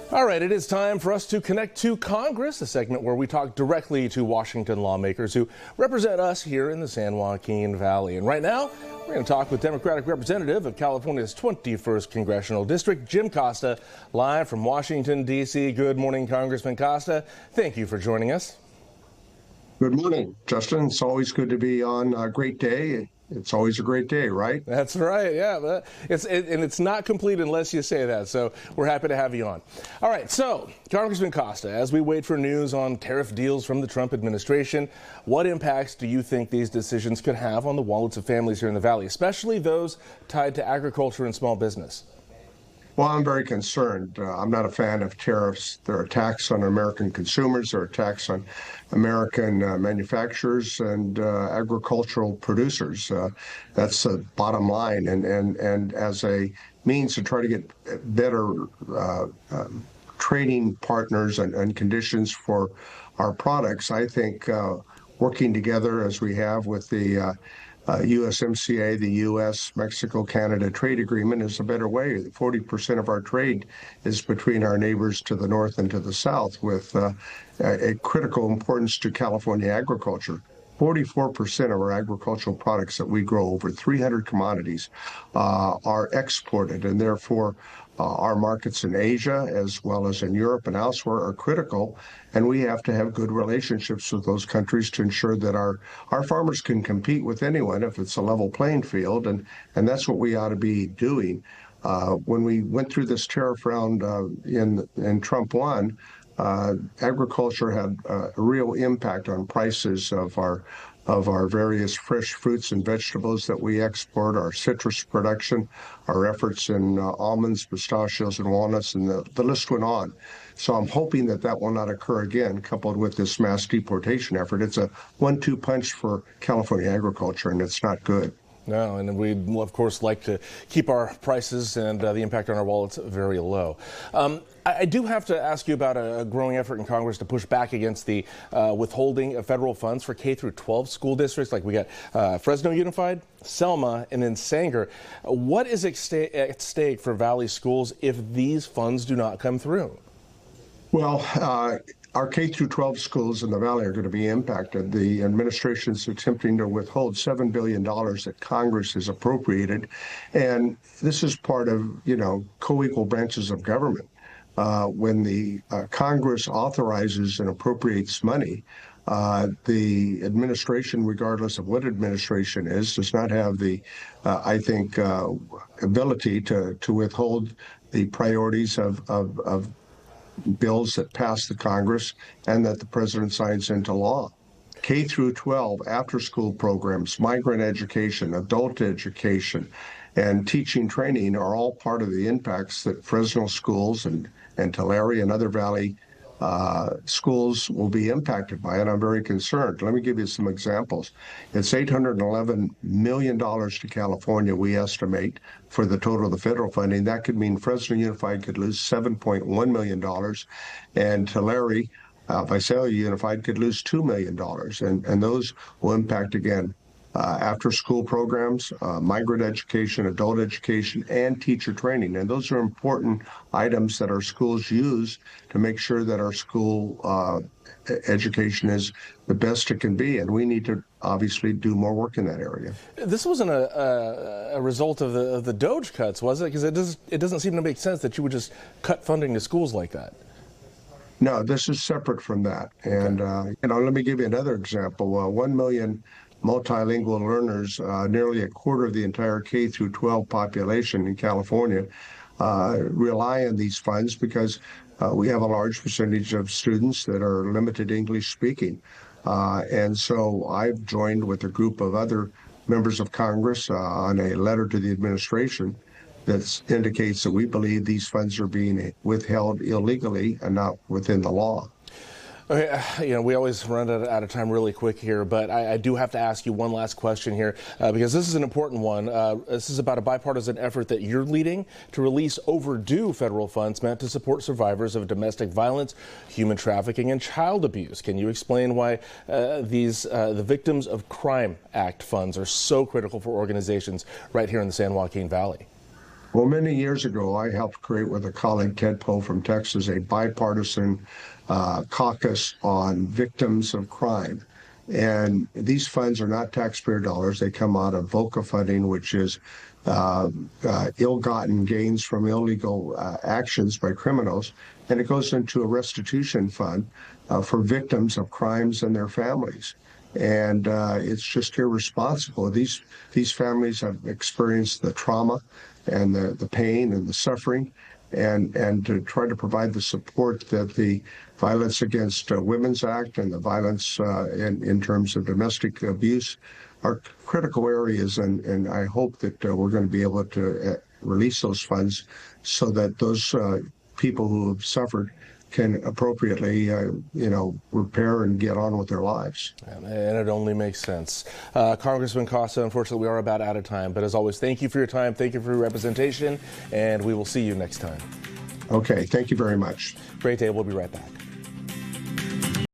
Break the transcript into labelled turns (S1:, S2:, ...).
S1: All right, it is time for us to connect to Congress, a segment where we talk directly to Washington lawmakers who represent us here in the San Joaquin Valley. And right now, we're going to talk with Democratic Representative of California's 21st Congressional District, Jim Costa, live from Washington, D.C. Good morning, Congressman Costa. Thank you for joining us.
S2: Good morning, Justin. It's always good to be on a great day. It's always a great day, right?
S1: That's right, yeah. It's not complete unless you say that, so we're happy to have you on. All right, so, Congressman Costa, as we wait for news on tariff deals from the Trump administration, what impacts do you think these decisions could have on the wallets of families here in the Valley, especially those tied to agriculture and small business?
S2: Well, I'm very concerned. I'm not a fan of tariffs. They're a tax on American consumers. They're a tax on American manufacturers and agricultural producers. That's the bottom line. And as a means to try to get better trading partners and conditions for our products, I think working together as we have with the USMCA, the U.S.-Mexico-Canada trade agreement is a better way. 40% of our trade is between our neighbors to the north and to the south, with a critical importance to California agriculture. 44% of our agricultural products that we grow, over 300 commodities, are exported, and therefore our markets in Asia as well as in Europe and elsewhere are critical, and we have to have good relationships with those countries to ensure that our farmers can compete with anyone if it's a level playing field, and that's what we ought to be doing. When we went through this tariff round in Trump 1, agriculture had a real impact on prices of our various fresh fruits and vegetables that we export, our citrus production, our efforts in almonds, pistachios, and walnuts, and the list went on. So I'm hoping that that will not occur again, coupled with this mass deportation effort. It's a 1-2 punch for California agriculture, and it's not good.
S1: No, and we'd, of course, like to keep our prices and the impact on our wallets very low. I do have to ask you about a growing effort in Congress to push back against the withholding of federal funds for K-12 school districts. Like we got Fresno Unified, Selma, and then Sanger. What is at stake for Valley schools if these funds do not come through?
S2: Well, our K-12 schools in the Valley are going to be impacted. The administration is attempting to withhold $7 billion that Congress has appropriated. And this is part of, co-equal branches of government. When the Congress authorizes and appropriates money, the administration, regardless of what administration is, does not have the, ability to withhold the priorities of bills that pass the Congress and that the president signs into law. K through 12 after-school programs, migrant education, adult education, and teaching training are all part of the impacts that Fresno schools and Tulare and other Valley schools will be impacted by, and I'm very concerned. Let me give you some examples. It's $811 million to California, we estimate, for the total of the federal funding. That could mean Fresno Unified could lose $7.1 million, and Tulare, Visalia Unified could lose $2 million, and those will impact, again, after-school programs, migrant education, adult education, and teacher training. And those are important items that our schools use to make sure that our school education is the best it can be. And we need to obviously do more work in that area.
S1: This wasn't a result of the DOGE cuts, was it? Because it doesn't seem to make sense that you would just cut funding to schools like that.
S2: No, this is separate from that. And, let me give you another example. 1 million multilingual learners, nearly a quarter of the entire K through 12 population in California, rely on these funds because we have a large percentage of students that are limited English speaking. And so I've joined with a group of other members of Congress on a letter to the administration that indicates that we believe these funds are being withheld illegally and not within the law.
S1: Okay, we always run out of time really quick here, but I do have to ask you one last question here because this is an important one. This is about a bipartisan effort that you're leading to release overdue federal funds meant to support survivors of domestic violence, human trafficking, and child abuse. Can you explain why the Victims of Crime Act funds are so critical for organizations right here in the San Joaquin Valley?
S2: Well, many years ago, I helped create with a colleague, Ted Poe from Texas, a bipartisan caucus on victims of crime. And these funds are not taxpayer dollars. They come out of VOCA funding, which is ill-gotten gains from illegal actions by criminals. And it goes into a restitution fund for victims of crimes and their families. And it's just irresponsible. These families have experienced the trauma and the pain and the suffering, and to try to provide the support that the Violence Against Women's Act and the violence in terms of domestic abuse are critical areas. And I hope that we're going to be able to release those funds so that those people who have suffered can appropriately, repair and get on with their lives.
S1: And it only makes sense. Congressman Costa, unfortunately, we are about out of time. But as always, thank you for your time. Thank you for your representation. And we will see you next time.
S2: Okay. Thank you very much.
S1: Great day. We'll be right back.